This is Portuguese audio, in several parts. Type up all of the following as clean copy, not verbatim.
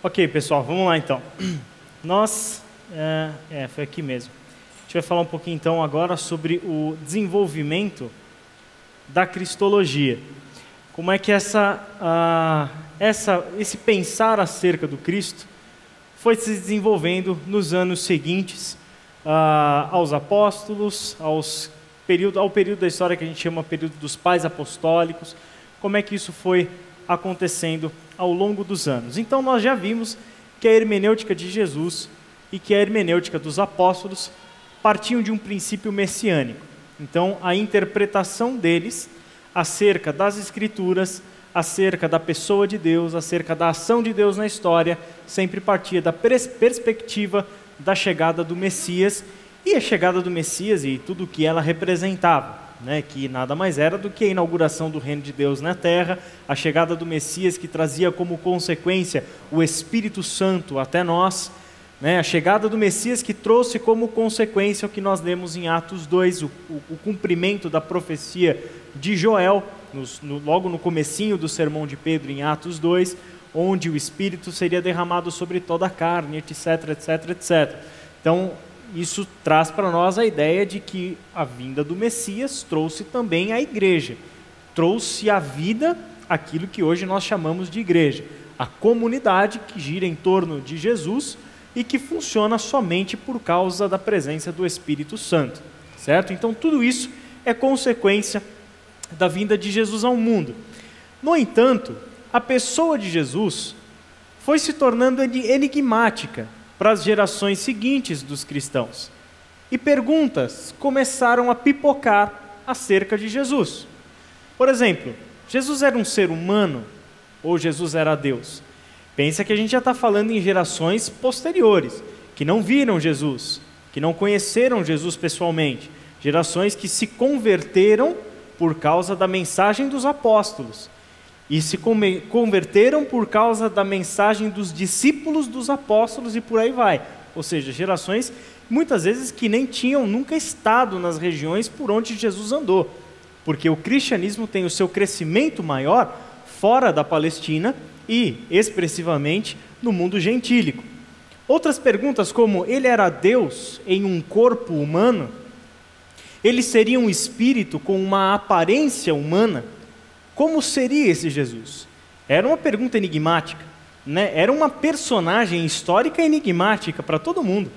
Ok, pessoal, vamos lá então. Foi aqui mesmo. A gente vai falar um pouquinho então agora sobre o desenvolvimento da cristologia. Como é que esse pensar acerca do Cristo foi se desenvolvendo nos anos seguintes aos apóstolos, ao período da história que a gente chama período dos pais apostólicos, como é que isso foi acontecendo ao longo dos anos. Então nós já vimos que a hermenêutica de Jesus e que a hermenêutica dos apóstolos partiam de um princípio messiânico. Então a interpretação deles acerca das Escrituras, acerca da pessoa de Deus, acerca da ação de Deus na história, sempre partia da perspectiva da chegada do Messias, e a chegada do Messias e tudo o que ela representava, que nada mais era do que a inauguração do reino de Deus na terra, a chegada do Messias que trazia como consequência o Espírito Santo até nós, a chegada do Messias que trouxe como consequência o que nós lemos em Atos 2, o cumprimento da profecia de Joel, logo no comecinho do sermão de Pedro em Atos 2, onde o Espírito seria derramado sobre toda a carne, etc, etc, etc. Então, isso traz para nós a ideia de que a vinda do Messias trouxe também a igreja, trouxe à vida aquilo que hoje nós chamamos de igreja, a comunidade que gira em torno de Jesus e que funciona somente por causa da presença do Espírito Santo, certo? Então tudo isso é consequência da vinda de Jesus ao mundo. No entanto, a pessoa de Jesus foi se tornando enigmática para as gerações seguintes dos cristãos. E perguntas começaram a pipocar acerca de Jesus. Por exemplo, Jesus era um ser humano ou Jesus era Deus? Pensa que a gente já está falando em gerações posteriores, que não viram Jesus, que não conheceram Jesus pessoalmente, gerações que se converteram por causa da mensagem dos apóstolos, e se converteram por causa da mensagem dos discípulos dos apóstolos e por aí vai. Ou seja, gerações muitas vezes que nem tinham nunca estado nas regiões por onde Jesus andou, porque o cristianismo tem o seu crescimento maior fora da Palestina e, expressivamente, no mundo gentílico. Outras perguntas como, ele era Deus em um corpo humano? Ele seria um espírito com uma aparência humana? Como seria esse Jesus? Era uma pergunta enigmática, Era uma personagem histórica enigmática para todo mundo,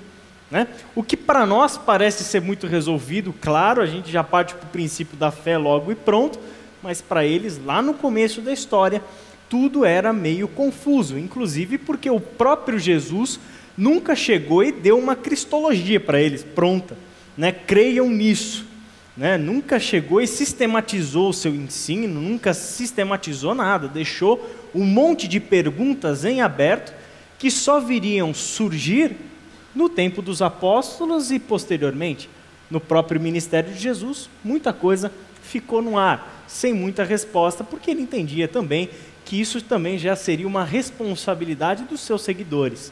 O que para nós parece ser muito resolvido, claro, a gente já parte para o princípio da fé logo e pronto, mas para eles, lá no começo da história, tudo era meio confuso, inclusive porque o próprio Jesus nunca chegou e deu uma cristologia para eles, pronta, Creiam nisso. Nunca chegou e sistematizou o seu ensino, nunca sistematizou nada, deixou um monte de perguntas em aberto que só viriam surgir no tempo dos apóstolos e posteriormente no próprio ministério de Jesus. Muita coisa ficou no ar, sem muita resposta, porque ele entendia também que isso também já seria uma responsabilidade dos seus seguidores.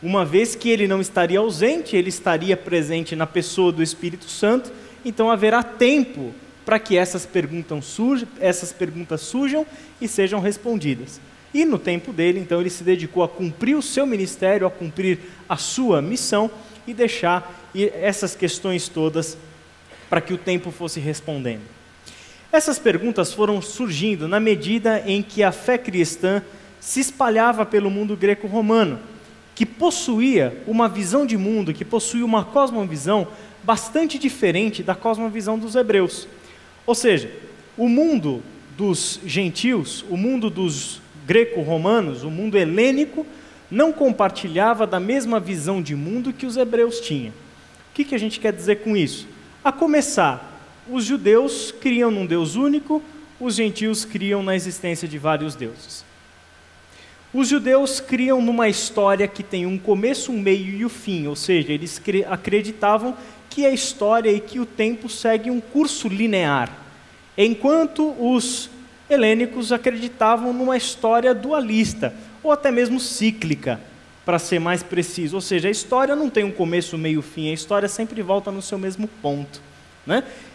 Uma vez que ele não estaria ausente, ele estaria presente na pessoa do Espírito Santo, então haverá tempo para que essas perguntas surjam e sejam respondidas. E no tempo dele, então, ele se dedicou a cumprir o seu ministério, a cumprir a sua missão e deixar essas questões todas para que o tempo fosse respondendo. Essas perguntas foram surgindo na medida em que a fé cristã se espalhava pelo mundo greco-romano, que possuía uma visão de mundo, que possuía uma cosmovisão bastante diferente da cosmovisão dos hebreus. Ou seja, o mundo dos gentios, o mundo dos greco-romanos, o mundo helênico, não compartilhava da mesma visão de mundo que os hebreus tinham. O que a gente quer dizer com isso? A começar, os judeus criam num Deus único, os gentios criam na existência de vários deuses. Os judeus criam numa história que tem um começo, um meio e um fim, ou seja, eles acreditavam que a história e que o tempo segue um curso linear, enquanto os helênicos acreditavam numa história dualista, ou até mesmo cíclica, para ser mais preciso, ou seja, a história não tem um começo, meio e fim, a história sempre volta no seu mesmo ponto,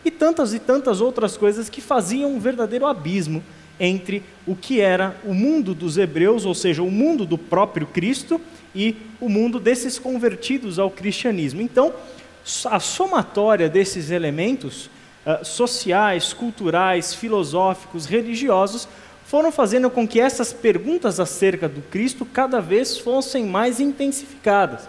E tantas outras coisas que faziam um verdadeiro abismo entre o que era o mundo dos hebreus, ou seja, o mundo do próprio Cristo, e o mundo desses convertidos ao cristianismo. Então, a somatória desses elementos sociais, culturais, filosóficos, religiosos, foram fazendo com que essas perguntas acerca do Cristo cada vez fossem mais intensificadas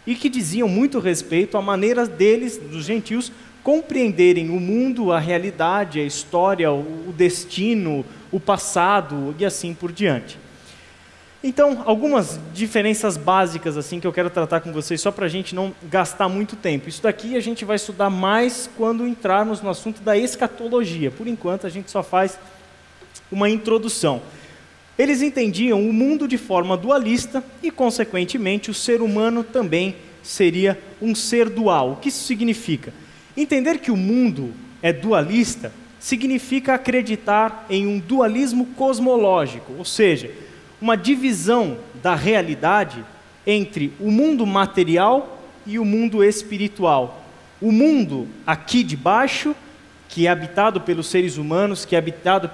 e que diziam muito respeito à maneira deles, dos gentios, compreenderem o mundo, a realidade, a história, o destino, o passado e assim por diante. Então, algumas diferenças básicas assim que eu quero tratar com vocês, só para a gente não gastar muito tempo. Isso daqui a gente vai estudar mais quando entrarmos no assunto da escatologia. Por enquanto, a gente só faz uma introdução. Eles entendiam o mundo de forma dualista e, consequentemente, o ser humano também seria um ser dual. O que isso significa? Entender que o mundo é dualista significa acreditar em um dualismo cosmológico, ou seja, uma divisão da realidade entre o mundo material e o mundo espiritual. O mundo aqui de baixo, que é habitado pelos seres humanos, que é habitado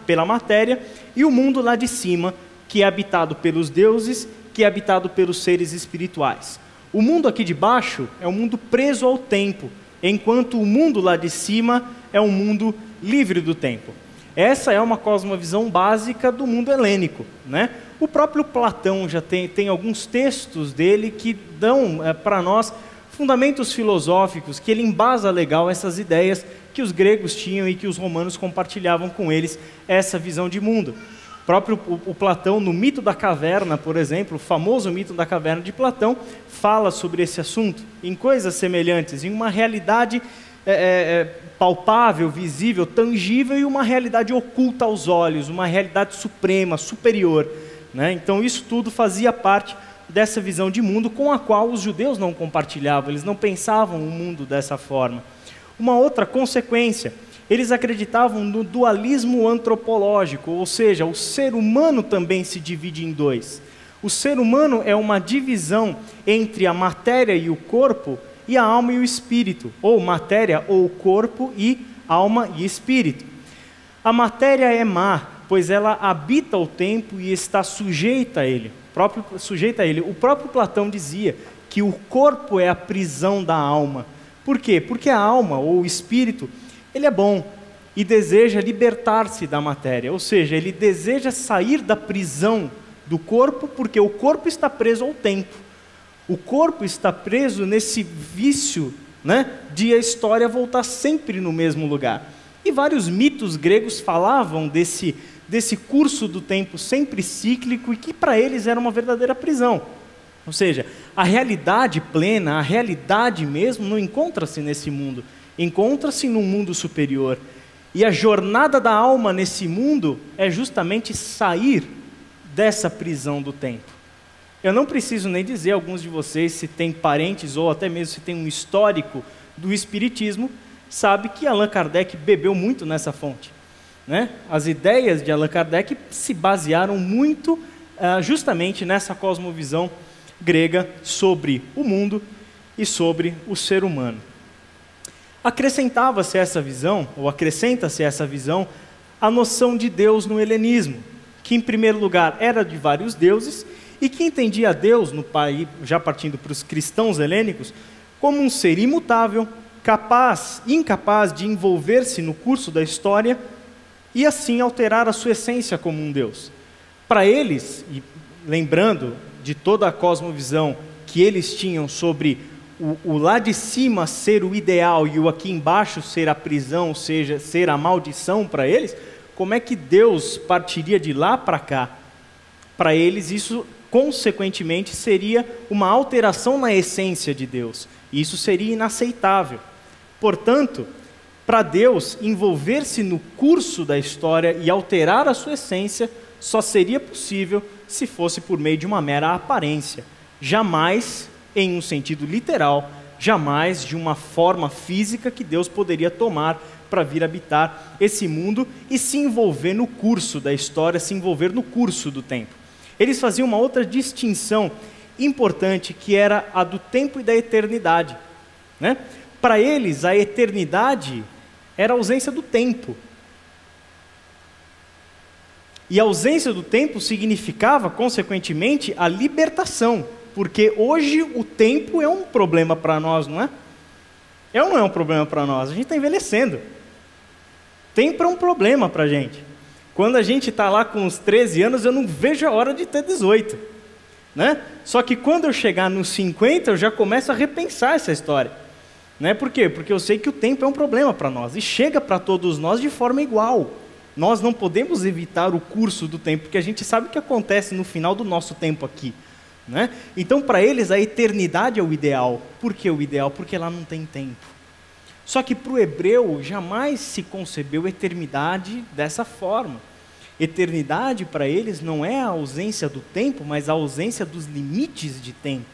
pela matéria, e o mundo lá de cima, que é habitado pelos deuses, que é habitado pelos seres espirituais. O mundo aqui de baixo é um mundo preso ao tempo, enquanto o mundo lá de cima é um mundo livre do tempo. Essa é uma cosmovisão básica do mundo helênico, né? O próprio Platão já tem alguns textos dele que dão para nós fundamentos filosóficos, que ele embasa legal essas ideias que os gregos tinham e que os romanos compartilhavam com eles, essa visão de mundo. O Platão, no mito da caverna, por exemplo, o famoso mito da caverna de Platão, fala sobre esse assunto, em coisas semelhantes, em uma realidade palpável, visível, tangível, e uma realidade oculta aos olhos, uma realidade suprema, superior, né? Então isso tudo fazia parte dessa visão de mundo com a qual os judeus não compartilhavam, eles não pensavam o mundo dessa forma. Uma outra consequência, eles acreditavam no dualismo antropológico, ou seja, o ser humano também se divide em dois. O ser humano é uma divisão entre a matéria e o corpo, e a alma e o espírito, ou matéria ou corpo e alma e espírito. A matéria é má, pois ela habita o tempo e está sujeita a ele. O próprio Platão dizia que o corpo é a prisão da alma. Por quê? Porque a alma, ou o espírito, ele é bom e deseja libertar-se da matéria, ou seja, ele deseja sair da prisão do corpo, porque o corpo está preso ao tempo. O corpo está preso nesse vício, né, de a história voltar sempre no mesmo lugar. E vários mitos gregos falavam desse curso do tempo sempre cíclico e que para eles era uma verdadeira prisão. Ou seja, a realidade plena, a realidade mesmo, não encontra-se nesse mundo, encontra-se num mundo superior. E a jornada da alma nesse mundo é justamente sair dessa prisão do tempo. Eu não preciso nem dizer, alguns de vocês, se têm parentes ou até mesmo se tem um histórico do espiritismo, sabe que Allan Kardec bebeu muito nessa fonte, né? As ideias de Allan Kardec se basearam muito justamente nessa cosmovisão grega sobre o mundo e sobre o ser humano. Acrescentava-se essa visão, ou acrescenta-se essa visão, a noção de Deus no helenismo, que em primeiro lugar era de vários deuses, e que entendia Deus, já partindo para os cristãos helênicos, como um ser imutável, incapaz de envolver-se no curso da história e assim alterar a sua essência como um Deus. Para eles, e lembrando de toda a cosmovisão que eles tinham sobre o lá de cima ser o ideal e o aqui embaixo ser a prisão, ou seja, ser a maldição para eles, como é que Deus partiria de lá para cá? Para eles isso, consequentemente, seria uma alteração na essência de Deus. E isso seria inaceitável. Portanto, para Deus, envolver-se no curso da história e alterar a sua essência só seria possível se fosse por meio de uma mera aparência. Jamais em um sentido literal, jamais de uma forma física que Deus poderia tomar para vir habitar esse mundo e se envolver no curso da história, se envolver no curso do tempo. Eles faziam uma outra distinção importante, que era a do tempo e da eternidade, né? Para eles, a eternidade era a ausência do tempo. E a ausência do tempo significava, consequentemente, a libertação, porque hoje o tempo é um problema para nós, não é? É ou não é um problema para nós? A gente está envelhecendo. Tempo é um problema para a gente. Quando a gente está lá com os 13 anos, eu não vejo a hora de ter 18. Né? Só que quando eu chegar nos 50, eu já começo a repensar essa história. Né? Por quê? Porque eu sei que o tempo é um problema para nós. E chega para todos nós de forma igual. Nós não podemos evitar o curso do tempo, porque a gente sabe o que acontece no final do nosso tempo aqui. Né? Então, para eles, a eternidade é o ideal. Por que o ideal? Porque lá não tem tempo. Só que para o hebreu, jamais se concebeu eternidade dessa forma. Eternidade para eles não é a ausência do tempo, mas a ausência dos limites de tempo.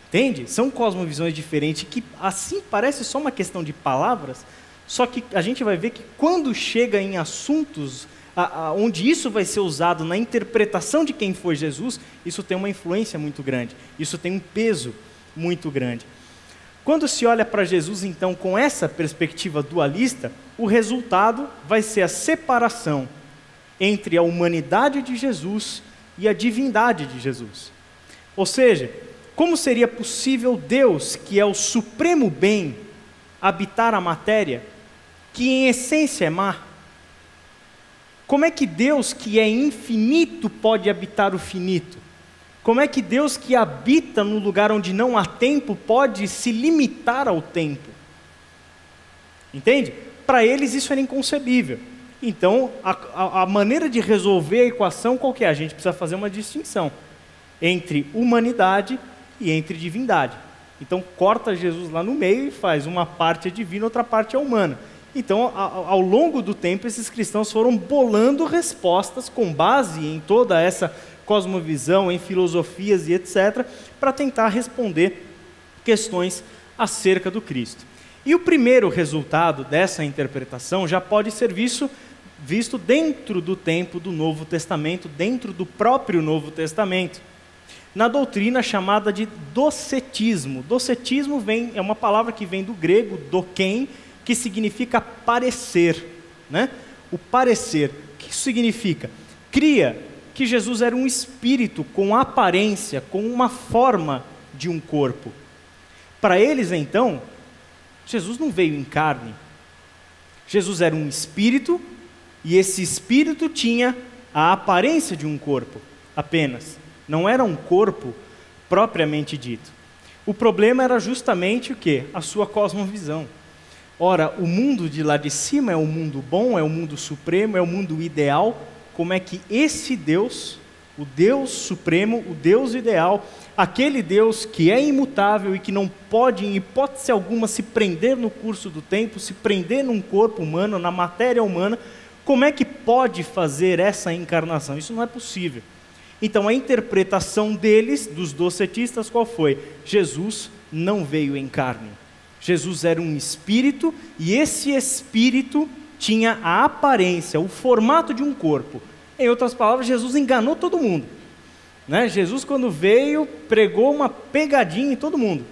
Entende? São cosmovisões diferentes que assim parece só uma questão de palavras, só que a gente vai ver que quando chega em assuntos onde isso vai ser usado na interpretação de quem foi Jesus, isso tem uma influência muito grande, isso tem um peso muito grande. Quando se olha para Jesus, então, com essa perspectiva dualista, o resultado vai ser a separação entre a humanidade de Jesus e a divindade de Jesus. Ou seja, como seria possível Deus, que é o supremo bem, habitar a matéria, que em essência é má? Como é que Deus, que é infinito, pode habitar o finito? Como é que Deus, que habita no lugar onde não há tempo, pode se limitar ao tempo? Entende? Para eles isso era inconcebível. Então, a maneira de resolver a equação qual que é? A gente precisa fazer uma distinção entre humanidade e entre divindade. Então, corta Jesus lá no meio e faz uma parte é divina, outra parte é humana. Então, ao longo do tempo, esses cristãos foram bolando respostas com base em toda essa cosmovisão, em filosofias e etc., para tentar responder questões acerca do Cristo. E o primeiro resultado dessa interpretação já pode ser visto dentro do tempo do Novo Testamento, dentro do próprio Novo Testamento, na doutrina chamada de docetismo. Docetismo é uma palavra que vem do grego doken, que significa parecer. Né? O parecer, o que isso significa? Cria que Jesus era um espírito com aparência, com uma forma de um corpo. Para eles, então, Jesus não veio em carne. Jesus era um espírito, e esse espírito tinha a aparência de um corpo, apenas. Não era um corpo propriamente dito. O problema era justamente o quê? A sua cosmovisão. Ora, o mundo de lá de cima é o mundo bom, é o mundo supremo, é o mundo ideal. Como é que esse Deus, o Deus supremo, o Deus ideal, aquele Deus que é imutável e que não pode, em hipótese alguma, se prender no curso do tempo, se prender num corpo humano, na matéria humana, como é que pode fazer essa encarnação? Isso não é possível. Então, a interpretação deles, dos docetistas, qual foi? Jesus não veio em carne. Jesus era um espírito, e esse espírito tinha a aparência, o formato de um corpo. Em outras palavras, Jesus enganou todo mundo. Né? Jesus, quando veio, pregou uma pegadinha em todo mundo.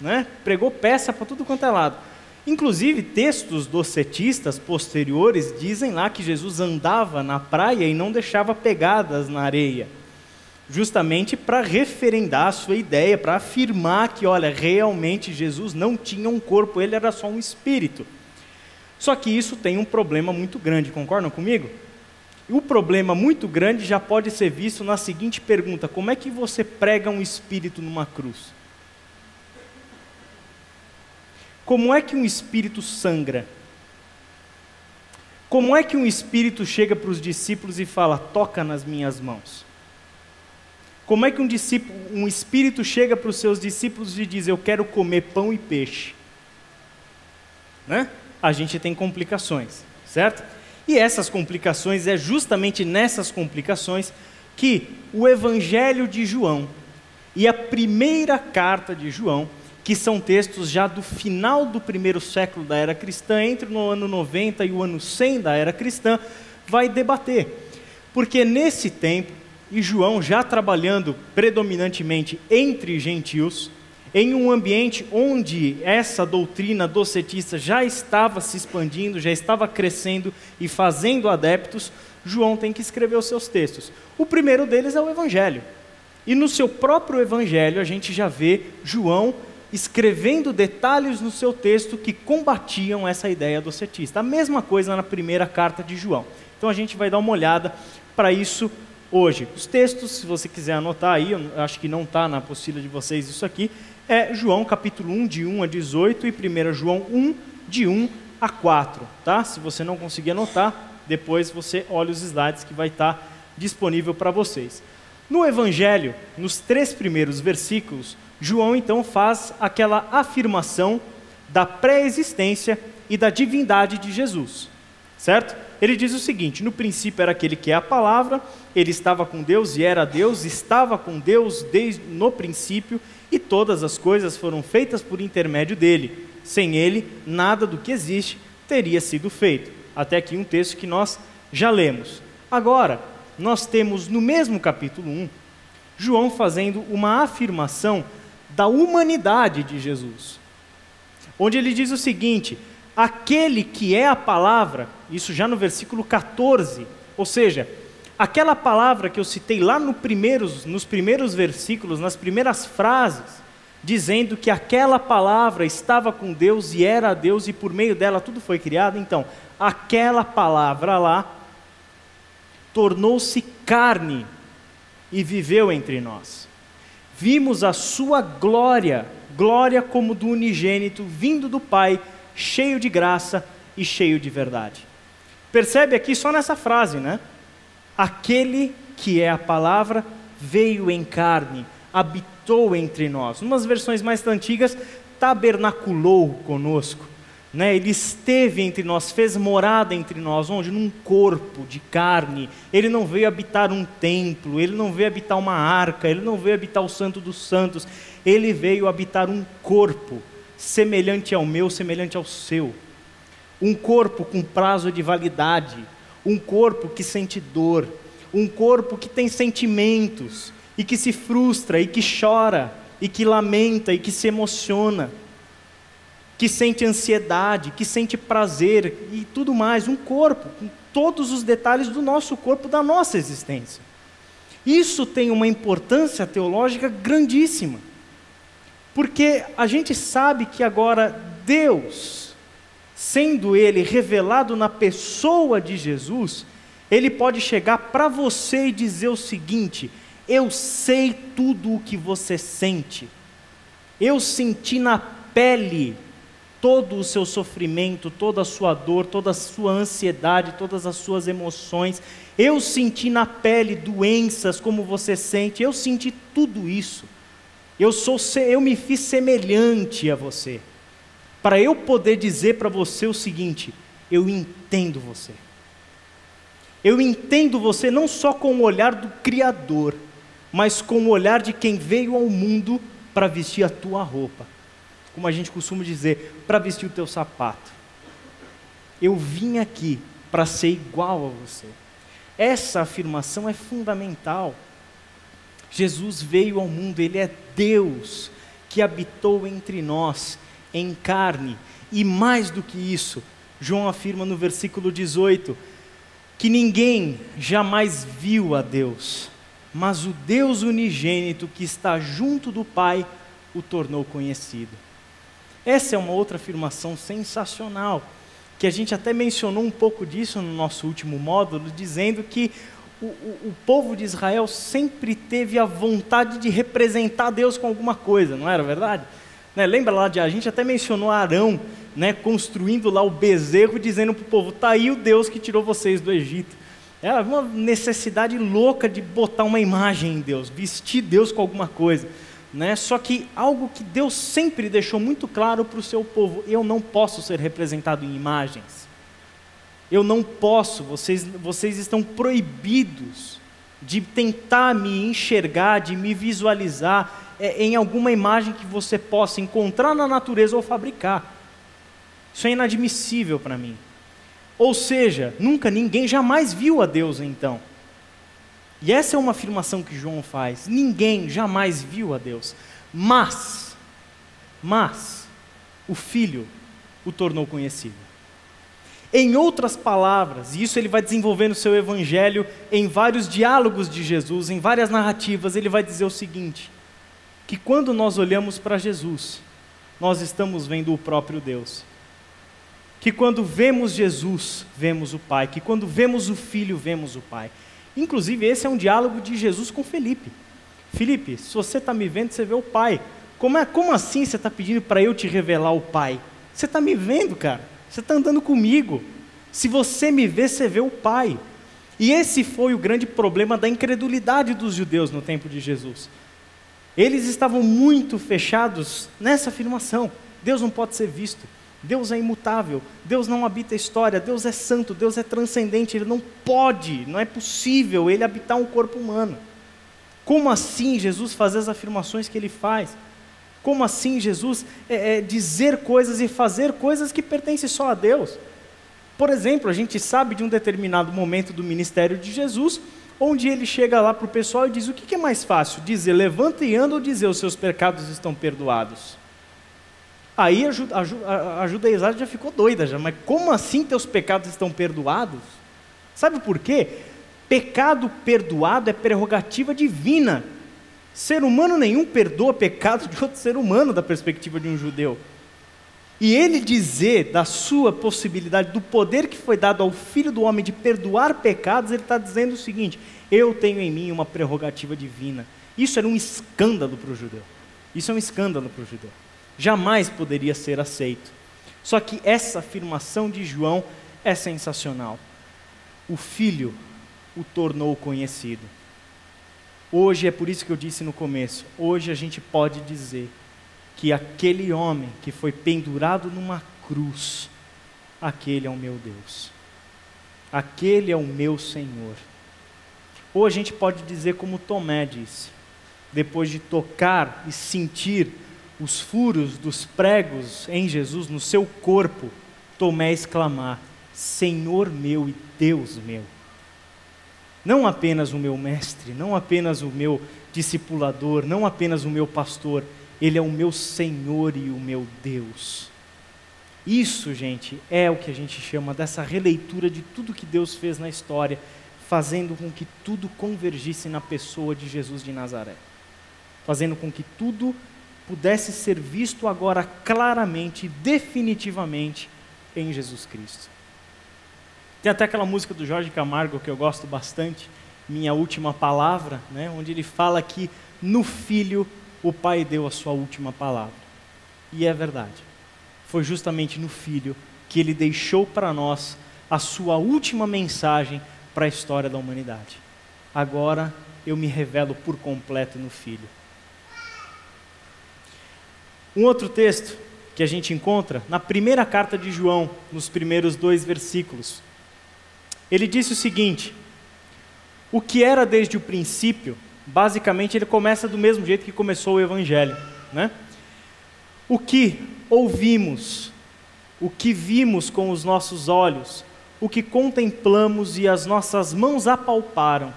Né? Pregou peça para tudo quanto é lado. Inclusive, textos docetistas posteriores dizem lá que Jesus andava na praia e não deixava pegadas na areia. Justamente para referendar a sua ideia, para afirmar que, olha, realmente Jesus não tinha um corpo, ele era só um espírito. Só que isso tem um problema muito grande, concordam comigo? E o problema muito grande já pode ser visto na seguinte pergunta: como é que você prega um espírito numa cruz? Como é que um espírito sangra? Como é que um espírito chega para os discípulos e fala, toca nas minhas mãos? Como é que um espírito chega para os seus discípulos e diz, eu quero comer pão e peixe? Né? A gente tem complicações, certo? E essas complicações, é justamente nessas complicações que o Evangelho de João e a primeira carta de João, que são textos já do final do primeiro século da era cristã, entre o ano 90 e o ano 100 da era cristã, vai debater. Porque nesse tempo, e João já trabalhando predominantemente entre gentios, em um ambiente onde essa doutrina docetista já estava se expandindo, já estava crescendo e fazendo adeptos, João tem que escrever os seus textos. O primeiro deles é o Evangelho. E no seu próprio Evangelho a gente já vê João escrevendo detalhes no seu texto que combatiam essa ideia docetista. A mesma coisa na primeira carta de João. Então a gente vai dar uma olhada para isso hoje. Os textos, se você quiser anotar aí, eu acho que não está na apostila de vocês isso aqui, é João capítulo 1, de 1 a 18, e 1 João 1, de 1 a 4. Tá? Se você não conseguir anotar, depois você olha os slides que vai estar disponível para vocês. No Evangelho, nos 3 primeiros versículos, João então faz aquela afirmação da pré-existência e da divindade de Jesus, certo? Ele diz o seguinte: no princípio era aquele que é a palavra, ele estava com Deus e era Deus, estava com Deus desde no princípio, e todas as coisas foram feitas por intermédio dele. Sem ele, nada do que existe teria sido feito. Até aqui um texto que nós já lemos. Agora, nós temos no mesmo capítulo 1, João fazendo uma afirmação da humanidade de Jesus, onde ele diz o seguinte: aquele que é a palavra, isso já no versículo 14, ou seja, aquela palavra que eu citei lá nos primeiros versículos, nas primeiras frases, dizendo que aquela palavra estava com Deus e era Deus e por meio dela tudo foi criado. Então, aquela palavra lá tornou-se carne e viveu entre nós. Vimos a sua glória, glória como do unigênito, vindo do Pai, cheio de graça e cheio de verdade. Percebe aqui só nessa frase, né? Aquele que é a palavra veio em carne, habitou entre nós. Umas versões mais antigas, tabernaculou conosco, né? Ele esteve entre nós, fez morada entre nós, onde? Num corpo de carne. Ele não veio habitar um templo, ele não veio habitar uma arca, ele não veio habitar o Santo dos Santos, ele veio habitar um corpo, semelhante ao meu, semelhante ao seu. Um corpo com prazo de validade, um corpo que sente dor, um corpo que tem sentimentos, e que se frustra, e que chora, e que lamenta, e que se emociona, que sente ansiedade, que sente prazer e tudo mais. Um corpo, com todos os detalhes do nosso corpo, da nossa existência. Isso tem uma importância teológica grandíssima, porque a gente sabe que agora Deus, sendo Ele revelado na pessoa de Jesus, Ele pode chegar para você e dizer o seguinte: eu sei tudo o que você sente, eu senti na pele todo o seu sofrimento, toda a sua dor, toda a sua ansiedade, todas as suas emoções, eu senti na pele doenças como você sente, eu senti tudo isso, eu me fiz semelhante a você, para eu poder dizer para você o seguinte: eu entendo você. Eu entendo você não só com o olhar do Criador, mas com o olhar de quem veio ao mundo para vestir a tua roupa. Como a gente costuma dizer, para vestir o teu sapato. Eu vim aqui para ser igual a você. Essa afirmação é fundamental. Jesus veio ao mundo, Ele é Deus que habitou entre nós em carne. E mais do que isso, João afirma no versículo 18, que ninguém jamais viu a Deus, mas o Deus unigênito que está junto do Pai o tornou conhecido. Essa é uma outra afirmação sensacional, que a gente até mencionou um pouco disso no nosso último módulo, dizendo que o povo de Israel sempre teve a vontade de representar Deus com alguma coisa, não era verdade? Né? Lembra lá a gente até mencionou Arão, né, construindo lá o bezerro, dizendo para o povo: está aí o Deus que tirou vocês do Egito. Era uma necessidade louca de botar uma imagem em Deus, vestir Deus com alguma coisa. Né? Só que algo que Deus sempre deixou muito claro para o seu povo: eu não posso ser representado em imagens, eu não posso, vocês estão proibidos de tentar me enxergar, de me visualizar em alguma imagem que você possa encontrar na natureza ou fabricar. Isso é inadmissível para mim. Ou seja, ninguém jamais viu a Deus então. E essa é uma afirmação que João faz: ninguém jamais viu a Deus, mas o Filho o tornou conhecido. Em outras palavras, e isso ele vai desenvolver no seu evangelho, em vários diálogos de Jesus, em várias narrativas, ele vai dizer o seguinte, que quando nós olhamos para Jesus, nós estamos vendo o próprio Deus. Que quando vemos Jesus, vemos o Pai. Que quando vemos o Filho, vemos o Pai. Inclusive, esse é um diálogo de Jesus com Felipe. Felipe, se você está me vendo, você vê o Pai. Como assim você está pedindo para eu te revelar o Pai? Você está me vendo, cara. Você está andando comigo. Se você me vê, você vê o Pai. E esse foi o grande problema da incredulidade dos judeus no tempo de Jesus. Eles estavam muito fechados nessa afirmação. Deus não pode ser visto. Deus é imutável. Deus não habita a história. Deus é santo. Deus é transcendente. Ele não pode, não é possível ele habitar um corpo humano. Como assim Jesus fazer as afirmações que ele faz? Como assim Jesus dizer coisas e fazer coisas que pertencem só a Deus? Por exemplo, a gente sabe de um determinado momento do ministério de Jesus, onde ele chega lá para o pessoal e diz, o que é mais fácil? Dizer, levanta e anda, ou dizer, os seus pecados estão perdoados? Aí a judaizada já ficou doida, mas como assim teus pecados estão perdoados? Sabe por quê? Pecado perdoado é prerrogativa divina. Ser humano nenhum perdoa pecado de outro ser humano, da perspectiva de um judeu. E ele dizer da sua possibilidade, do poder que foi dado ao Filho do Homem de perdoar pecados, ele está dizendo o seguinte, eu tenho em mim uma prerrogativa divina. Isso era um escândalo para o judeu. Isso é um escândalo para o judeu. Jamais poderia ser aceito. Só que essa afirmação de João é sensacional. O Filho o tornou conhecido. Hoje, é por isso que eu disse no começo, hoje a gente pode dizer que aquele homem que foi pendurado numa cruz, aquele é o meu Deus. Aquele é o meu Senhor. Ou a gente pode dizer como Tomé disse, depois de tocar e sentir os furos dos pregos em Jesus, no seu corpo, Tomé exclamar, Senhor meu e Deus meu. Não apenas o meu mestre, não apenas o meu discipulador, não apenas o meu pastor, ele é o meu Senhor e o meu Deus. Isso, gente, é o que a gente chama dessa releitura de tudo que Deus fez na história, fazendo com que tudo convergisse na pessoa de Jesus de Nazaré. Fazendo com que tudo pudesse ser visto agora claramente, definitivamente, em Jesus Cristo. Tem até aquela música do Jorge Camargo que eu gosto bastante, Minha Última Palavra, né, onde ele fala que no Filho o Pai deu a sua última palavra. E é verdade. Foi justamente no Filho que ele deixou para nós a sua última mensagem para a história da humanidade. Agora eu me revelo por completo no Filho. Um outro texto que a gente encontra na primeira carta de João, nos primeiros 2 versículos. Ele disse o seguinte, o que era desde o princípio, basicamente ele começa do mesmo jeito que começou o Evangelho, né? O que ouvimos, o que vimos com os nossos olhos, o que contemplamos e as nossas mãos apalparam,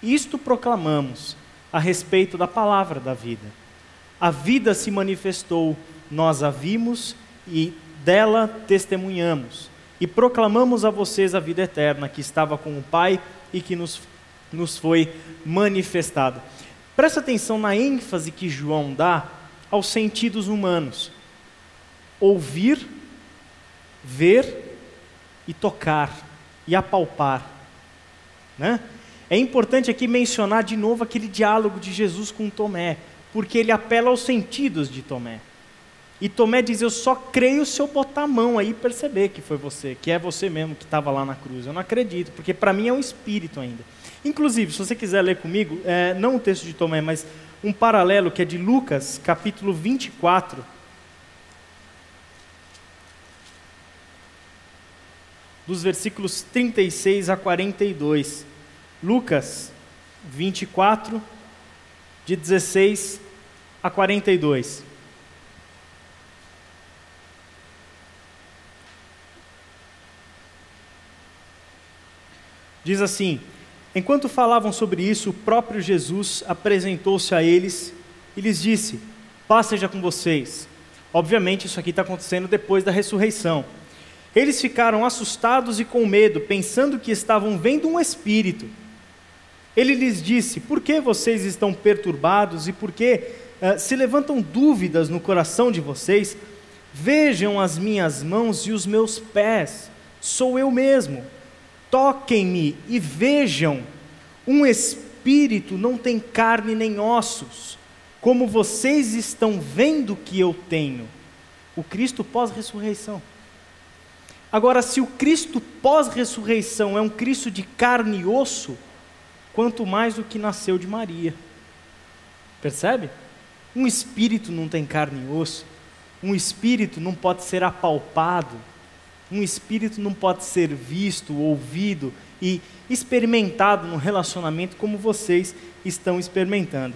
isto proclamamos a respeito da palavra da vida. A vida se manifestou, nós a vimos e dela testemunhamos. E proclamamos a vocês a vida eterna que estava com o Pai e que nos foi manifestada. Presta atenção na ênfase que João dá aos sentidos humanos. Ouvir, ver e tocar e apalpar. Né? É importante aqui mencionar de novo aquele diálogo de Jesus com Tomé, porque ele apela aos sentidos de Tomé. E Tomé diz, eu só creio se eu botar a mão aí e perceber que foi você, que é você mesmo que estava lá na cruz. Eu não acredito, porque para mim é um espírito ainda. Inclusive, se você quiser ler comigo, não o texto de Tomé, mas um paralelo que é de Lucas, capítulo 24. Dos versículos 36 a 42. Lucas 24, de 16 a 42. Diz assim, enquanto falavam sobre isso, o próprio Jesus apresentou-se a eles e lhes disse, paz seja com vocês. Obviamente isso aqui está acontecendo depois da ressurreição. Eles ficaram assustados e com medo, pensando que estavam vendo um espírito. Ele lhes disse: por que vocês estão perturbados e por que se levantam dúvidas no coração de vocês? Vejam as minhas mãos e os meus pés, sou eu mesmo. Toquem-me e vejam, um espírito não tem carne nem ossos, como vocês estão vendo que eu tenho. O Cristo pós-ressurreição. Agora, se o Cristo pós-ressurreição é um Cristo de carne e osso, quanto mais o que nasceu de Maria. Percebe? Um espírito não tem carne e osso, um espírito não pode ser apalpado, um espírito não pode ser visto, ouvido e experimentado no relacionamento como vocês estão experimentando.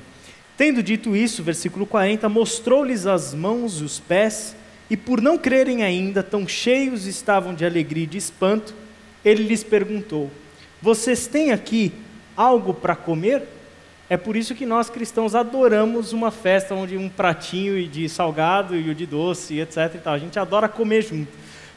Tendo dito isso, versículo 40, mostrou-lhes as mãos e os pés, e por não crerem ainda, tão cheios estavam de alegria e de espanto, ele lhes perguntou: vocês têm aqui algo para comer? É por isso que nós cristãos adoramos uma festa onde um pratinho de salgado e o de doce, etc. e tal. A gente adora comer junto,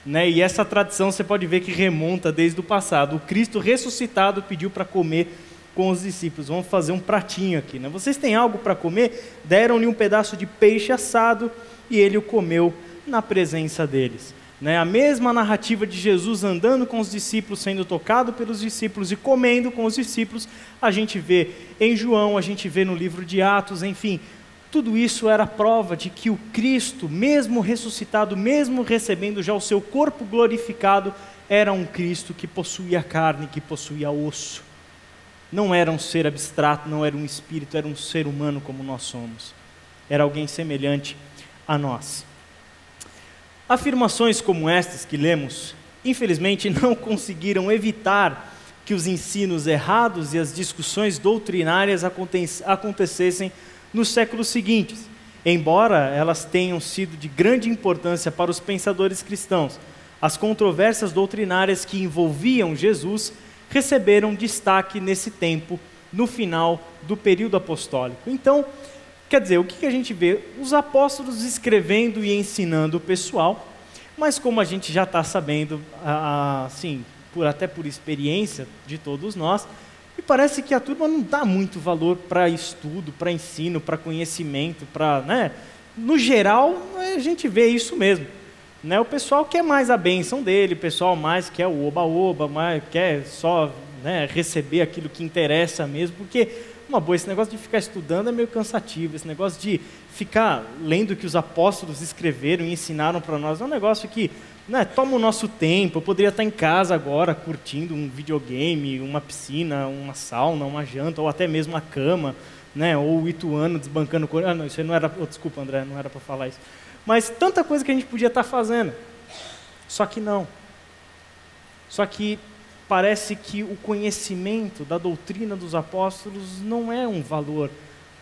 né? E essa tradição você pode ver que remonta desde o passado. O Cristo ressuscitado pediu para comer com os discípulos. Vamos fazer um pratinho aqui, né? Vocês têm algo para comer? Deram-lhe um pedaço de peixe assado e ele o comeu na presença deles. Né? A mesma narrativa de Jesus andando com os discípulos, sendo tocado pelos discípulos e comendo com os discípulos, a gente vê em João, a gente vê no livro de Atos, enfim, tudo isso era prova de que o Cristo, mesmo ressuscitado, mesmo recebendo já o seu corpo glorificado, era um Cristo que possuía carne, que possuía osso. Não era um ser abstrato, não era um espírito, era um ser humano como nós somos. Era alguém semelhante a nós. Afirmações como estas que lemos, infelizmente não conseguiram evitar que os ensinos errados e as discussões doutrinárias acontecessem nos séculos seguintes, embora elas tenham sido de grande importância para os pensadores cristãos. As controvérsias doutrinárias que envolviam Jesus receberam destaque nesse tempo, no final do período apostólico. Então, quer dizer, o que a gente vê? Os apóstolos escrevendo e ensinando o pessoal, mas como a gente já está sabendo, assim, até por experiência de todos nós, me parece que a turma não dá muito valor para estudo, para ensino, para conhecimento, né? No geral, a gente vê isso mesmo. Né? O pessoal quer mais a bênção dele, o pessoal mais quer o oba-oba, mais quer só, né, receber aquilo que interessa mesmo, porque esse negócio de ficar estudando é meio cansativo, esse negócio de ficar lendo o que os apóstolos escreveram e ensinaram para nós, é um negócio que, né, toma o nosso tempo. Eu poderia estar em casa agora, curtindo um videogame, uma piscina, uma sauna, uma janta, ou até mesmo a cama, né, ou o Ituano desbancando... não, isso aí não era... desculpa, André, não era para falar isso. Mas tanta coisa que a gente podia estar fazendo, só que não. Só que parece que o conhecimento da doutrina dos apóstolos não é um valor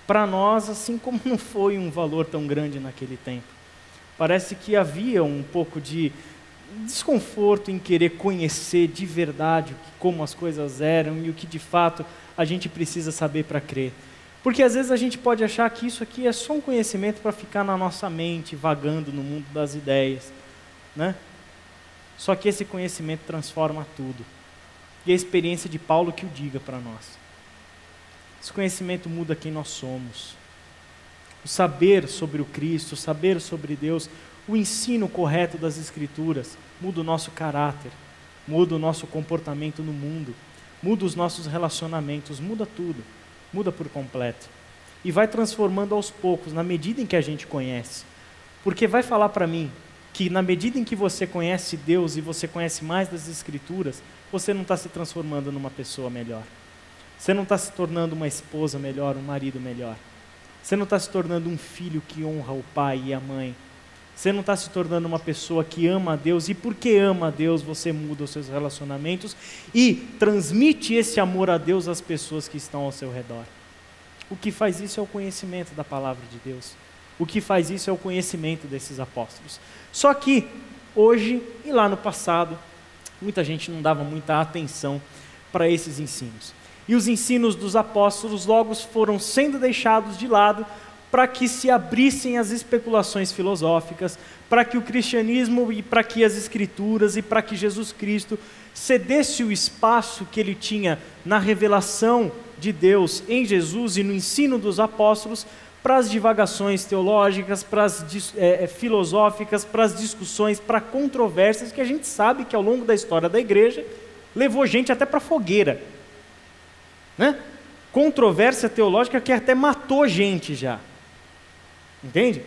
para nós, assim como não foi um valor tão grande naquele tempo. Parece que havia um pouco de desconforto em querer conhecer de verdade como as coisas eram e o que de fato a gente precisa saber para crer. Porque às vezes a gente pode achar que isso aqui é só um conhecimento para ficar na nossa mente, vagando no mundo das ideias, né? Só que esse conhecimento transforma tudo. E a experiência de Paulo que o diga para nós. Esse conhecimento muda quem nós somos. O saber sobre o Cristo, o saber sobre Deus, o ensino correto das Escrituras, muda o nosso caráter, muda o nosso comportamento no mundo, muda os nossos relacionamentos, muda tudo, muda por completo. E vai transformando aos poucos, na medida em que a gente conhece. Porque vai falar para mim que na medida em que você conhece Deus e você conhece mais das Escrituras, você não está se transformando numa pessoa melhor. Você não está se tornando uma esposa melhor, um marido melhor. Você não está se tornando um filho que honra o pai e a mãe. Você não está se tornando uma pessoa que ama a Deus, e porque ama a Deus, você muda os seus relacionamentos e transmite esse amor a Deus às pessoas que estão ao seu redor. O que faz isso é o conhecimento da palavra de Deus. O que faz isso é o conhecimento desses apóstolos. Só que, hoje e lá no passado, muita gente não dava muita atenção para esses ensinos. E os ensinos dos apóstolos logo foram sendo deixados de lado para que se abrissem as especulações filosóficas, para que o cristianismo e para que as escrituras e para que Jesus Cristo cedesse o espaço que ele tinha na revelação de Deus em Jesus e no ensino dos apóstolos para as divagações teológicas, para as filosóficas, para as discussões, para controvérsias que a gente sabe que ao longo da história da igreja levou gente até para fogueira, né? Controvérsia teológica que até matou gente já, entende?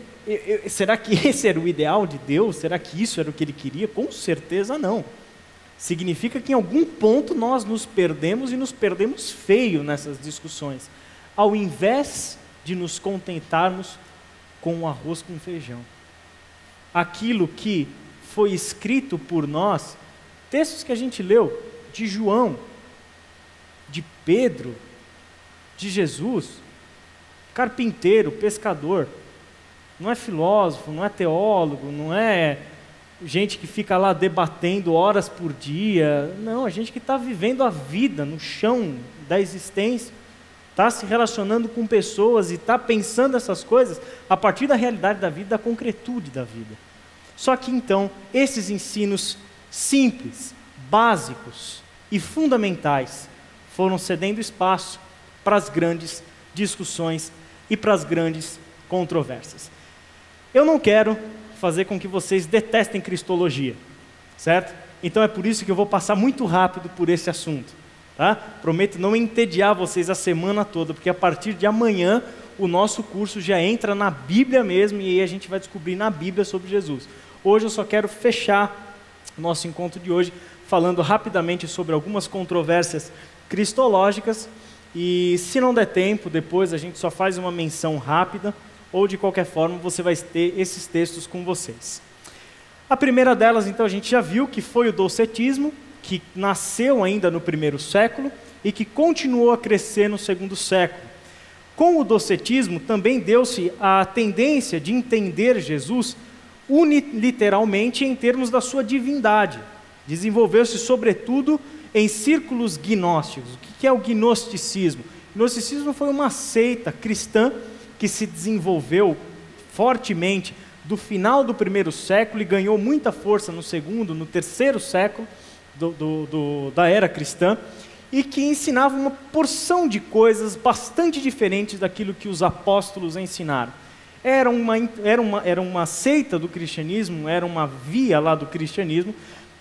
Será que esse era o ideal de Deus? Será que isso era o que ele queria? Com certeza não. Significa que em algum ponto nós nos perdemos e nos perdemos feio nessas discussões, ao invés de nos contentarmos com o arroz com feijão. Aquilo que foi escrito por nós, textos que a gente leu, de João, de Pedro, de Jesus, carpinteiro, pescador, não é filósofo, não é teólogo, não é gente que fica lá debatendo horas por dia, não, a gente que está vivendo a vida no chão da existência, está se relacionando com pessoas e está pensando essas coisas a partir da realidade da vida, da concretude da vida. Só que então, esses ensinos simples, básicos e fundamentais foram cedendo espaço para as grandes discussões e para as grandes controvérsias. Eu não quero fazer com que vocês detestem cristologia, certo? Então é por isso que eu vou passar muito rápido por esse assunto, tá? Prometo não entediar vocês a semana toda, porque a partir de amanhã o nosso curso já entra na Bíblia mesmo, e aí a gente vai descobrir na Bíblia sobre Jesus. Hoje eu só quero fechar o nosso encontro de hoje falando rapidamente sobre algumas controvérsias cristológicas, e se não der tempo, depois a gente só faz uma menção rápida, ou de qualquer forma você vai ter esses textos com vocês. A primeira delas, então, a gente já viu que foi o docetismo, que nasceu ainda no primeiro século e que continuou a crescer no segundo século. Com o docetismo também deu-se a tendência de entender Jesus uniliteralmente em termos da sua divindade. Desenvolveu-se sobretudo em círculos gnósticos. O que é o gnosticismo? O gnosticismo foi uma seita cristã que se desenvolveu fortemente do final do primeiro século e ganhou muita força no segundo, no terceiro século da era cristã, e que ensinava uma porção de coisas bastante diferentes daquilo que os apóstolos ensinaram. Era uma seita do cristianismo, era uma via lá do cristianismo,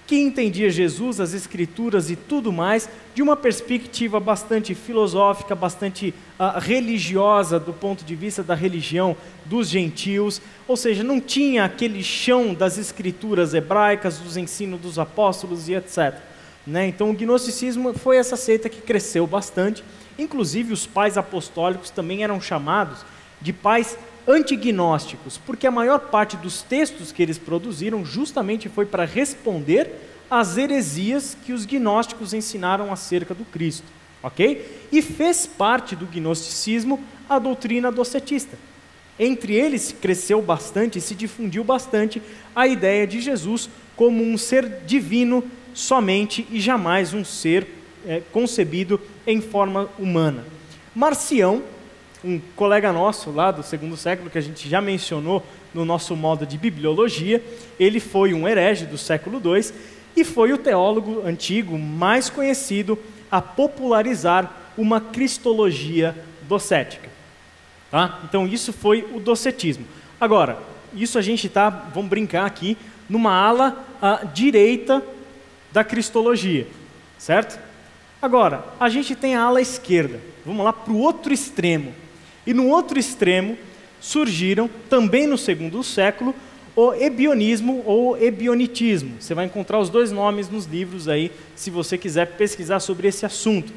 que entendia Jesus, as Escrituras e tudo mais, de uma perspectiva bastante filosófica, bastante religiosa, do ponto de vista da religião dos gentios, ou seja, não tinha aquele chão das Escrituras hebraicas, dos ensinos dos apóstolos e etc. Né? Então o gnosticismo foi essa seita que cresceu bastante, inclusive os pais apostólicos também eram chamados de pais antignósticos, porque a maior parte dos textos que eles produziram justamente foi para responder às heresias que os gnósticos ensinaram acerca do Cristo, ok? E fez parte do gnosticismo a doutrina docetista. Entre eles cresceu bastante e se difundiu bastante a ideia de Jesus como um ser divino somente e jamais um ser concebido em forma humana. Marcião, um colega nosso lá do segundo século, que a gente já mencionou no nosso modo de bibliologia, ele foi um herege do século II e foi o teólogo antigo mais conhecido a popularizar uma cristologia docética. Tá? Então isso foi o docetismo. Agora, isso a gente está, vamos brincar aqui, numa ala direita da cristologia, certo? Agora, a gente tem a ala esquerda, vamos lá para o outro extremo. E no outro extremo surgiram, também no segundo século, o ebionismo ou ebionitismo. Você vai encontrar os dois nomes nos livros aí, se você quiser pesquisar sobre esse assunto.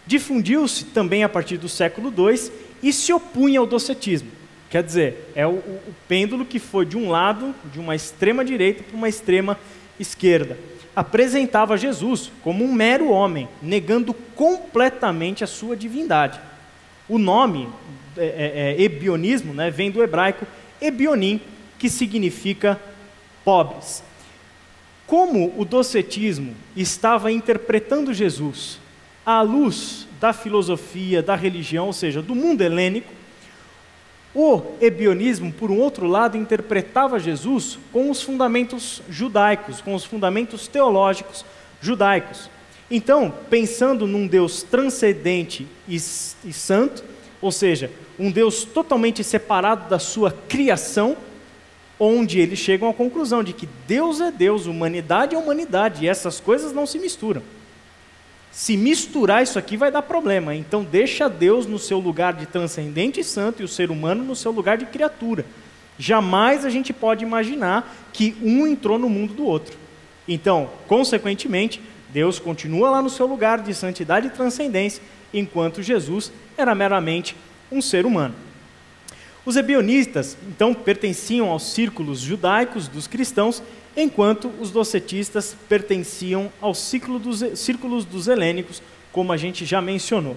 Difundiu-se também a partir do século II e se opunha ao docetismo. Quer dizer, é o pêndulo que foi de um lado, de uma extrema direita para uma extrema esquerda. Apresentava Jesus como um mero homem, negando completamente a sua divindade. O nome ebionismo, né, vem do hebraico ebionim, que significa pobres. Como o docetismo estava interpretando Jesus à luz da filosofia, da religião, ou seja, do mundo helênico, O ebionismo, por um outro lado, interpretava Jesus com os fundamentos judaicos, com os fundamentos teológicos judaicos. Então, pensando num Deus transcendente e santo, ou seja, um Deus totalmente separado da sua criação, onde eles chegam à conclusão de que Deus é Deus, humanidade é humanidade, e essas coisas não se misturam. Se misturar isso aqui vai dar problema, então deixa Deus no seu lugar de transcendente e santo e o ser humano no seu lugar de criatura. Jamais a gente pode imaginar que um entrou no mundo do outro. Então, consequentemente, Deus continua lá no seu lugar de santidade e transcendência, enquanto Jesus era meramente um ser humano. Os ebionistas, então, pertenciam aos círculos judaicos dos cristãos, enquanto os docetistas pertenciam aos círculos dos helênicos, como a gente já mencionou.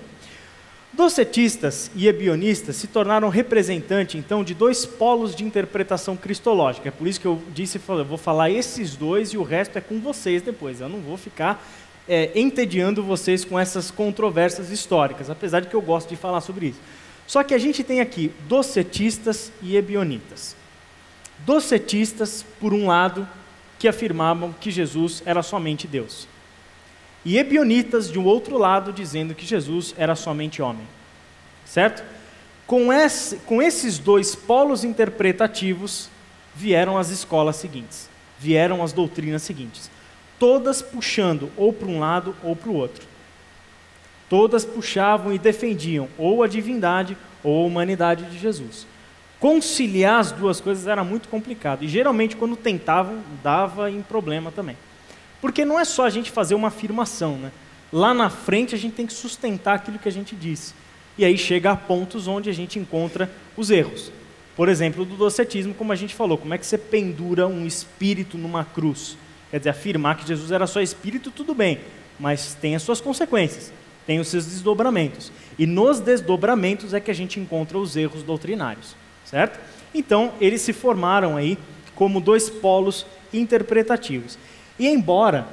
Docetistas e ebionistas se tornaram representantes, então, de dois polos de interpretação cristológica. É por isso que eu disse, eu vou falar esses dois e o resto é com vocês depois. Eu não vou ficar entediando vocês com essas controvérsias históricas, apesar de que eu gosto de falar sobre isso. Só que a gente tem aqui docetistas e ebionitas. Docetistas, por um lado, que afirmavam que Jesus era somente Deus. E ebionitas, de um outro lado, dizendo que Jesus era somente homem. Certo? Com esses dois polos interpretativos, vieram as escolas seguintes, vieram as doutrinas seguintes, todas puxando ou para um lado ou para o outro. Todas puxavam e defendiam ou a divindade ou a humanidade de Jesus. Conciliar as duas coisas era muito complicado, e geralmente quando tentavam, dava em problema também. Porque não é só a gente fazer uma afirmação, né? Lá na frente a gente tem que sustentar aquilo que a gente disse. E aí chega a pontos onde a gente encontra os erros. Por exemplo, do docetismo, como a gente falou, como é que você pendura um espírito numa cruz? Quer dizer, afirmar que Jesus era só espírito, tudo bem, mas tem as suas consequências, tem os seus desdobramentos. E nos desdobramentos é que a gente encontra os erros doutrinários, certo? Então, eles se formaram aí como dois polos interpretativos. E embora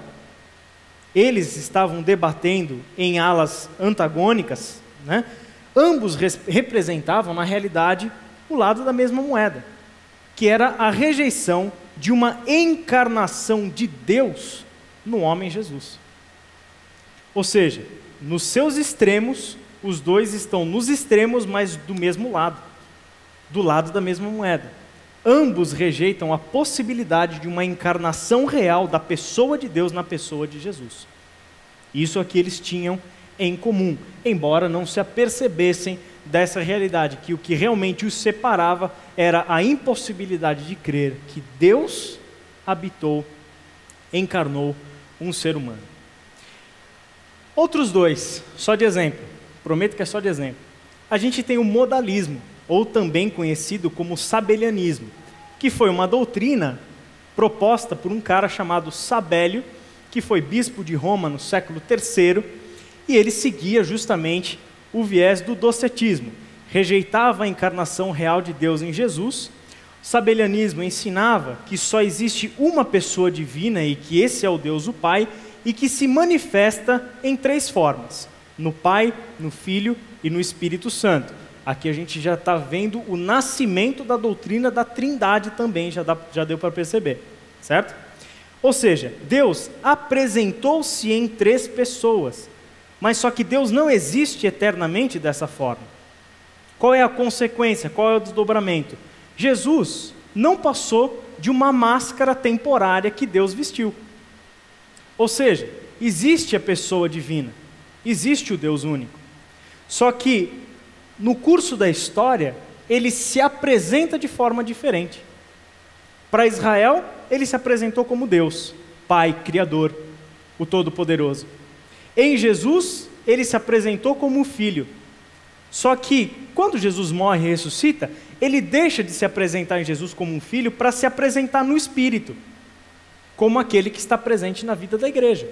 eles estavam debatendo em alas antagônicas, né, ambos representavam, na realidade, o lado da mesma moeda, que era a rejeição de uma encarnação de Deus no homem Jesus. Ou seja, nos seus extremos, os dois estão nos extremos, mas do mesmo lado, do lado da mesma moeda. Ambos rejeitam a possibilidade de uma encarnação real da pessoa de Deus na pessoa de Jesus. Isso aqui eles tinham em comum, embora não se apercebessem dessa realidade, que o que realmente os separava era a impossibilidade de crer que Deus habitou, encarnou um ser humano. Outros dois, só de exemplo, prometo que é só de exemplo. A gente tem o modalismo, ou também conhecido como sabelianismo, que foi uma doutrina proposta por um cara chamado Sabélio, que foi bispo de Roma no século III, e ele seguia justamente o viés do docetismo, rejeitava a encarnação real de Deus em Jesus. O sabelianismo ensinava que só existe uma pessoa divina e que esse é o Deus o Pai, e que se manifesta em três formas: no Pai, no Filho e no Espírito Santo. Aqui a gente já está vendo o nascimento da doutrina da Trindade também, já deu para perceber, certo? Ou seja, Deus apresentou-se em três pessoas, mas só que Deus não existe eternamente dessa forma. Qual é a consequência? Qual é o desdobramento? Jesus não passou de uma máscara temporária que Deus vestiu. Ou seja, existe a pessoa divina, existe o Deus único. Só que, no curso da história, ele se apresenta de forma diferente. Para Israel, ele se apresentou como Deus, Pai, Criador, o Todo-Poderoso. Em Jesus, ele se apresentou como Filho. Só que, quando Jesus morre e ressuscita, ele deixa de se apresentar em Jesus como um Filho para se apresentar no Espírito, como aquele que está presente na vida da igreja.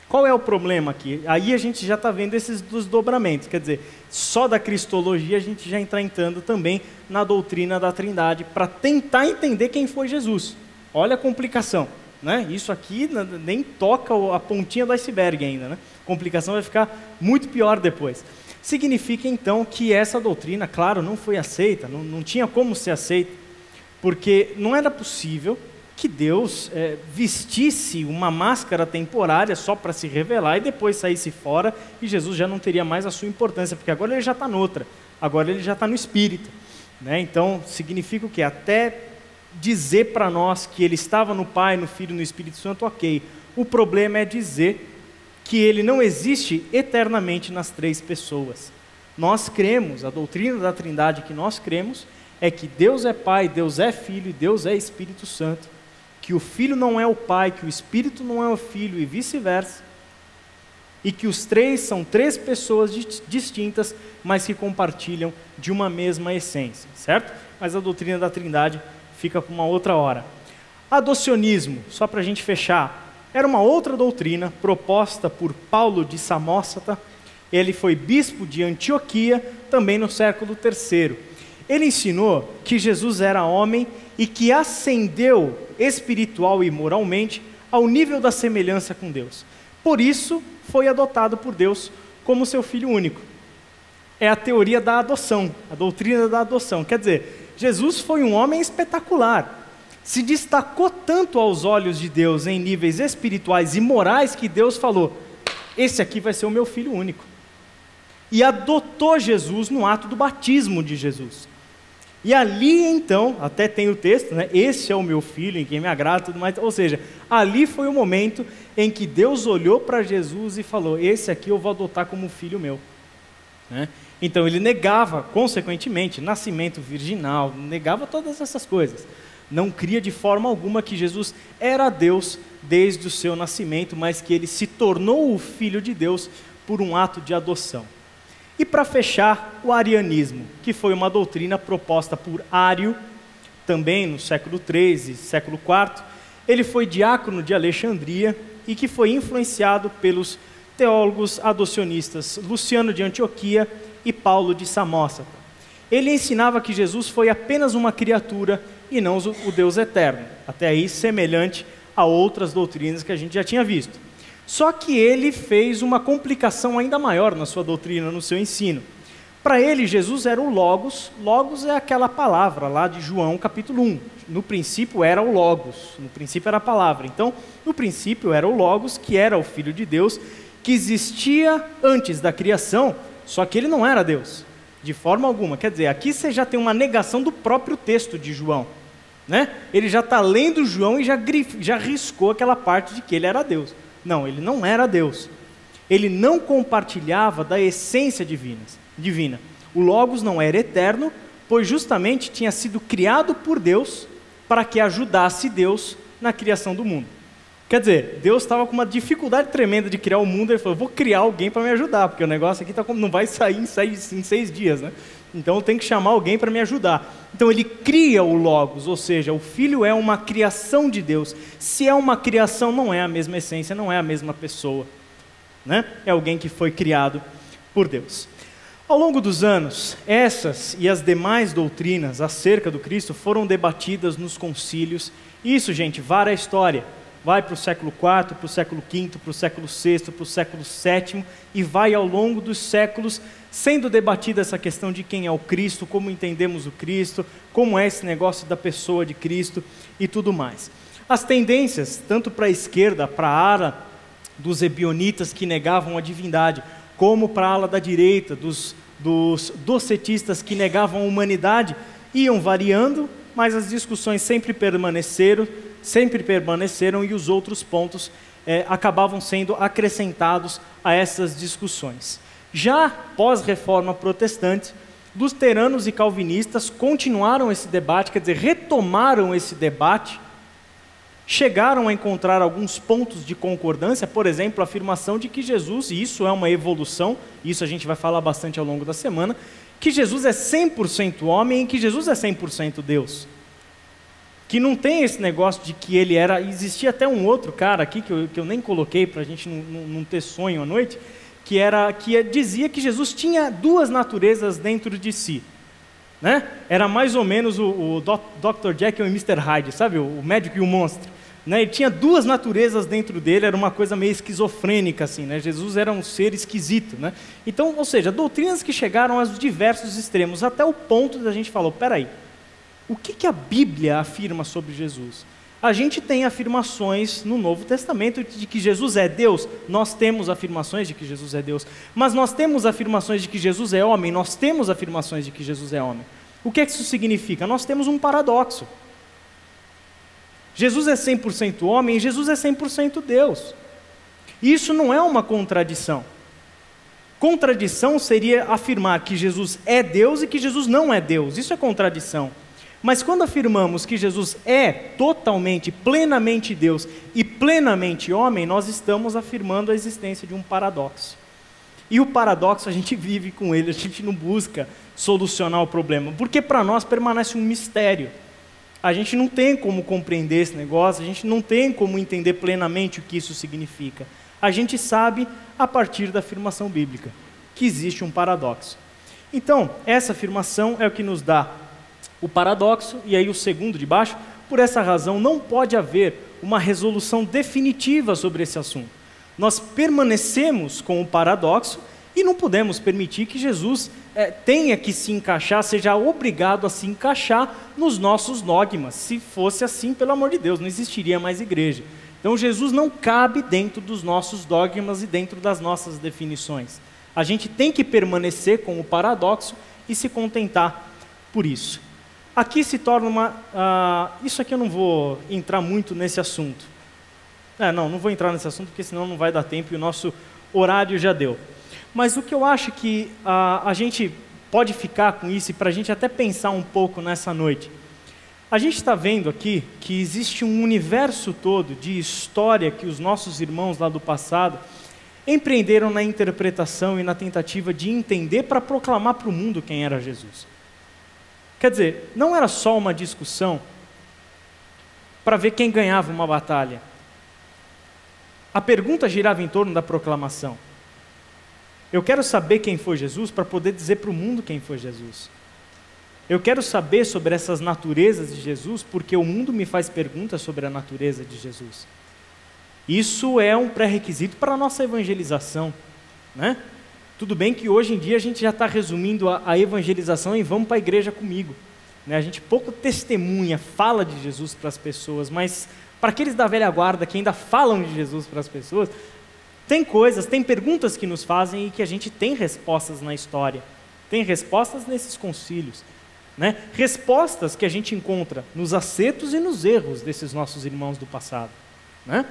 Qual é o problema aqui? Aí a gente já está vendo esses desdobramentos, quer dizer, só da cristologia a gente já está entrando também na doutrina da Trindade, para tentar entender quem foi Jesus. Olha a complicação, né? Isso aqui nem toca a pontinha do iceberg ainda, né? A complicação vai ficar muito pior depois. significa então que essa doutrina, claro, não foi aceita, não tinha como ser aceita, porque não era possível que Deus vestisse uma máscara temporária só para se revelar e depois saísse fora e Jesus já não teria mais a sua importância, porque agora ele já está noutra, agora ele já está no Espírito, né? Então significa o quê? Até dizer para nós que ele estava no Pai, no Filho e no Espírito Santo, ok. O problema é dizer que ele não existe eternamente nas três pessoas. Nós cremos, a doutrina da Trindade que nós cremos é que Deus é Pai, Deus é Filho e Deus é Espírito Santo, que o Filho não é o Pai, que o Espírito não é o Filho e vice-versa, e que os três são três pessoas distintas, mas que compartilham de uma mesma essência, certo? Mas a doutrina da Trindade fica para uma outra hora. Adocionismo, só para a gente fechar, era uma outra doutrina proposta por Paulo de Samósata. Ele foi bispo de Antioquia, também no século III. Ele ensinou que Jesus era homem e que ascendeu espiritual e moralmente ao nível da semelhança com Deus. Por isso, foi adotado por Deus como seu filho único. É a teoria da adoção, a doutrina da adoção. Quer dizer, Jesus foi um homem espetacular. Se destacou tanto aos olhos de Deus em níveis espirituais e morais que Deus falou, esse aqui vai ser o meu filho único. E adotou Jesus no ato do batismo de Jesus. E ali então, até tem o texto, né? Esse é o meu filho em quem me agrada e tudo mais. Ou seja, ali foi o momento em que Deus olhou para Jesus e falou, esse aqui eu vou adotar como filho meu, né? Então ele negava, consequentemente, nascimento virginal, negava todas essas coisas. Não cria de forma alguma que Jesus era Deus desde o seu nascimento, mas que ele se tornou o Filho de Deus por um ato de adoção. E para fechar, o arianismo, que foi uma doutrina proposta por Ário, também no século III, século IV. Ele foi diácono de Alexandria e que foi influenciado pelos teólogos adocionistas Luciano de Antioquia e Paulo de Samósata. Ele ensinava que Jesus foi apenas uma criatura e não o Deus eterno, até aí semelhante a outras doutrinas que a gente já tinha visto. Só que ele fez uma complicação ainda maior na sua doutrina, no seu ensino. Para ele, Jesus era o Logos. Logos é aquela palavra lá de João capítulo 1. No princípio era o Logos, no princípio era a palavra. Então, no princípio era o Logos, que era o Filho de Deus, que existia antes da criação, só que ele não era Deus, de forma alguma. Quer dizer, aqui você já tem uma negação do próprio texto de João, né? Ele já está lendo João e já riscou aquela parte de que ele era Deus. Não, ele não era Deus. Ele não compartilhava da essência divina. O Logos não era eterno, pois justamente tinha sido criado por Deus para que ajudasse Deus na criação do mundo. Quer dizer, Deus estava com uma dificuldade tremenda de criar o mundo, ele falou, vou criar alguém para me ajudar, porque o negócio aqui não vai sair em 6 dias, né? Então eu tenho que chamar alguém para me ajudar. Então ele cria o Logos, ou seja, o Filho é uma criação de Deus. Se é uma criação, não é a mesma essência, não é a mesma pessoa, né? É alguém que foi criado por Deus. Ao longo dos anos, essas e as demais doutrinas acerca do Cristo foram debatidas nos concílios. Isso, gente, vara a história. Vai para o século IV, para o século V, para o século VI, para o século VII, e vai ao longo dos séculos sendo debatida essa questão de quem é o Cristo, como entendemos o Cristo, como é esse negócio da pessoa de Cristo e tudo mais. As tendências, tanto para a esquerda, para a ala dos ebionitas que negavam a divindade, como para a ala da direita, dos docetistas que negavam a humanidade, iam variando, mas as discussões sempre permaneceram e os outros pontos acabavam sendo acrescentados a essas discussões. Já pós-reforma protestante, luteranos e calvinistas continuaram esse debate, quer dizer, retomaram esse debate, chegaram a encontrar alguns pontos de concordância, por exemplo, a afirmação de que Jesus, e isso é uma evolução, isso a gente vai falar bastante ao longo da semana, que Jesus é 100% homem e que Jesus é 100% Deus. Que não tem esse negócio de que ele era... Existia até um outro cara aqui, que eu nem coloquei para a gente não ter sonho à noite, que dizia que Jesus tinha duas naturezas dentro de si, né? Era mais ou menos o Dr. Jekyll e Mr. Hyde, sabe? O médico e o monstro. né? Ele tinha duas naturezas dentro dele, era uma coisa meio esquizofrênica, assim, né? Jesus era um ser esquisito, né? Então, ou seja, doutrinas que chegaram aos diversos extremos, até o ponto da gente falar, peraí, o que a Bíblia afirma sobre Jesus? A gente tem afirmações no Novo Testamento de que Jesus é Deus, nós temos afirmações de que Jesus é Deus, mas nós temos afirmações de que Jesus é homem, nós temos afirmações de que Jesus é homem. O que isso significa? Nós temos um paradoxo. Jesus é 100% homem e Jesus é 100% Deus. Isso não é uma contradição. Contradição seria afirmar que Jesus é Deus e que Jesus não é Deus. Isso é contradição. Mas quando afirmamos que Jesus é totalmente, plenamente Deus e plenamente homem, nós estamos afirmando a existência de um paradoxo. E o paradoxo a gente vive com ele, a gente não busca solucionar o problema, porque para nós permanece um mistério. A gente não tem como compreender esse negócio, a gente não tem como entender plenamente o que isso significa. A gente sabe, a partir da afirmação bíblica, que existe um paradoxo. Então, essa afirmação é o que nos dá o paradoxo, e aí o segundo de baixo, por essa razão não pode haver uma resolução definitiva sobre esse assunto. Nós permanecemos com o paradoxo e não podemos permitir que Jesus tenha que se encaixar, seja obrigado a se encaixar nos nossos dogmas. Se fosse assim, pelo amor de Deus, não existiria mais igreja. Então Jesus não cabe dentro dos nossos dogmas e dentro das nossas definições. A gente tem que permanecer com o paradoxo e se contentar por isso. Aqui se torna uma... isso aqui eu não vou entrar muito nesse assunto. Não vou entrar nesse assunto porque senão não vai dar tempo e o nosso horário já deu. Mas o que eu acho que a gente pode ficar com isso e para a gente até pensar um pouco nessa noite. A gente está vendo aqui que existe um universo todo de história que os nossos irmãos lá do passado empreenderam na interpretação e na tentativa de entender para proclamar para o mundo quem era Jesus. Quer dizer, não era só uma discussão para ver quem ganhava uma batalha. A pergunta girava em torno da proclamação. Eu quero saber quem foi Jesus para poder dizer para o mundo quem foi Jesus. Eu quero saber sobre essas naturezas de Jesus porque o mundo me faz perguntas sobre a natureza de Jesus. Isso é um pré-requisito para a nossa evangelização, né? Tudo bem que hoje em dia a gente já está resumindo a evangelização em vamos para a igreja comigo, né? A gente pouco testemunha, fala de Jesus para as pessoas, mas para aqueles da velha guarda que ainda falam de Jesus para as pessoas, tem perguntas que nos fazem e que a gente tem respostas na história, tem respostas nesses concílios, né? Respostas que a gente encontra nos acertos e nos erros desses nossos irmãos do passado, né?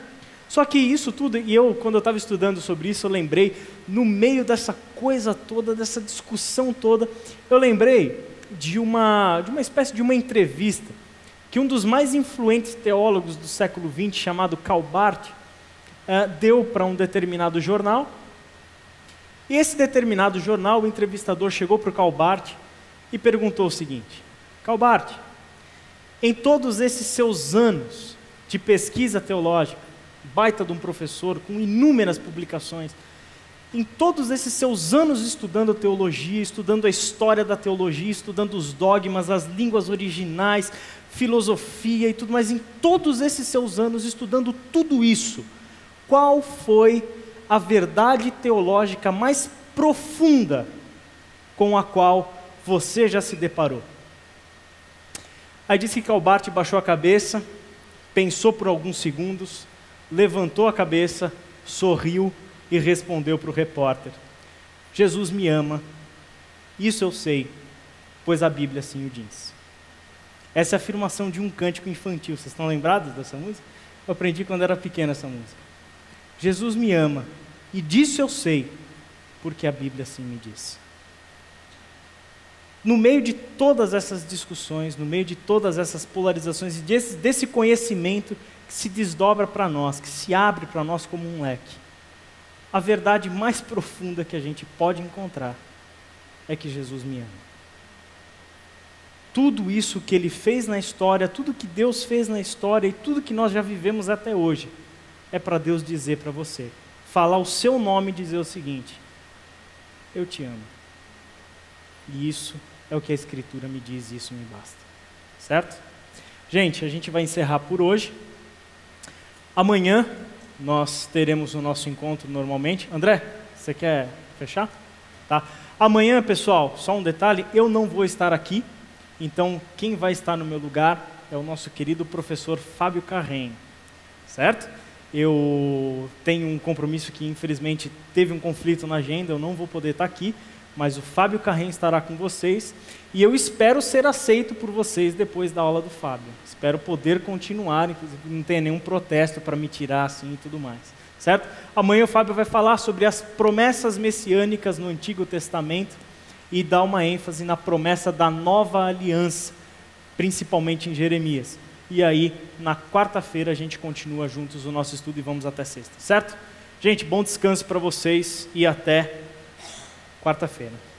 Só que isso tudo, e quando eu estava estudando sobre isso, eu lembrei, no meio dessa coisa toda, dessa discussão toda, eu lembrei de uma espécie de uma entrevista que um dos mais influentes teólogos do século XX, chamado Karl Barth, deu para um determinado jornal. E esse determinado jornal, o entrevistador chegou para o Karl Barth e perguntou o seguinte: Karl Barth, em todos esses seus anos de pesquisa teológica, baita de um professor, com inúmeras publicações, em todos esses seus anos estudando teologia, estudando a história da teologia, estudando os dogmas, as línguas originais, filosofia e tudo mais, em todos esses seus anos estudando tudo isso, qual foi a verdade teológica mais profunda com a qual você já se deparou? Aí disse que Karl Barth baixou a cabeça, pensou por alguns segundos, levantou a cabeça, sorriu e respondeu para o repórter: Jesus me ama, isso eu sei, pois a Bíblia assim o diz. Essa é a afirmação de um cântico infantil. Vocês estão lembrados dessa música? Eu aprendi quando era pequena essa música. Jesus me ama, e disso eu sei, porque a Bíblia assim me diz. No meio de todas essas discussões, no meio de todas essas polarizações, e desse conhecimento que se desdobra para nós, que se abre para nós como um leque, a verdade mais profunda que a gente pode encontrar é que Jesus me ama. Tudo isso que Ele fez na história, tudo que Deus fez na história e tudo que nós já vivemos até hoje, é para Deus dizer para você, falar o seu nome e dizer o seguinte: eu te amo. E isso é o que a Escritura me diz, e isso me basta. Certo? Gente, a gente vai encerrar por hoje. Amanhã nós teremos o nosso encontro normalmente. André, você quer fechar? Tá. Amanhã, pessoal, só um detalhe, eu não vou estar aqui, então quem vai estar no meu lugar é o nosso querido professor Fábio Carrem, certo? Eu tenho um compromisso que infelizmente teve um conflito na agenda, eu não vou poder estar aqui, mas o Fábio Carrem estará com vocês e eu espero ser aceito por vocês depois da aula do Fábio. Espero poder continuar, inclusive não ter nenhum protesto para me tirar assim e tudo mais. Certo? Amanhã o Fábio vai falar sobre as promessas messiânicas no Antigo Testamento e dar uma ênfase na promessa da nova aliança, principalmente em Jeremias. E aí, na quarta-feira, a gente continua juntos o nosso estudo e vamos até sexta, certo? Gente, bom descanso para vocês e até quarta-feira.